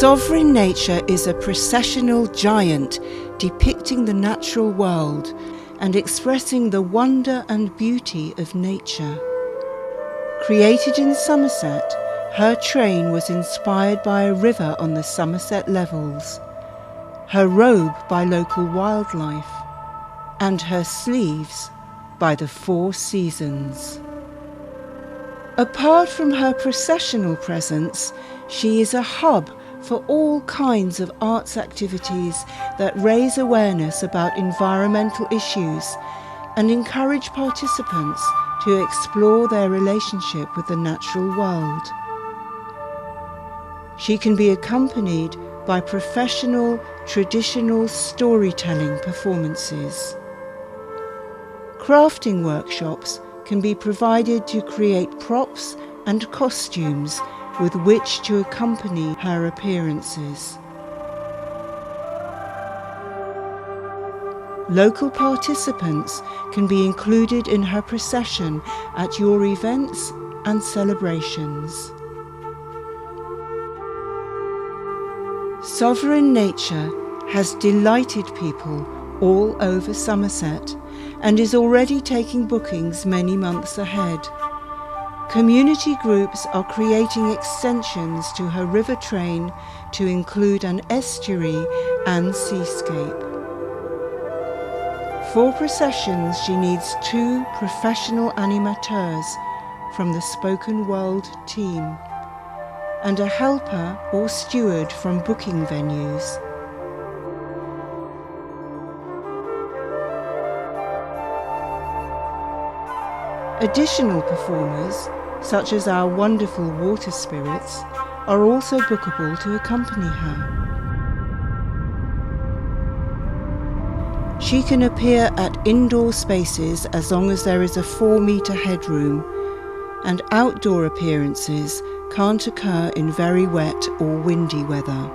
Sovereign nature is a processional giant depicting the natural world and expressing the wonder and beauty of nature. Created in Somerset, her train was inspired by a river on the Somerset Levels, her robe by local wildlife, and her sleeves by the 4 seasons. Apart from her processional presence, she is a hub for all kinds of arts activities that raise awareness about environmental issues and encourage participants to explore their relationship with the natural world. She can be accompanied by professional, traditional storytelling performances. Crafting workshops can be provided to create props and costumes with which to accompany her appearances. Local participants can be included in her procession at your events and celebrations. Sovereign nature has delighted people all over Somerset and is already taking bookings many months ahead. Community groups are creating extensions to her river train to include an estuary and seascape. For processions, she needs 2 professional animateurs from the Spoken World team and a helper or steward from booking venues. Additional performers, such as our wonderful water spirits, are also bookable to accompany her. She can appear at indoor spaces as long as there is a 4-metre headroom, and outdoor appearances can't occur in very wet or windy weather.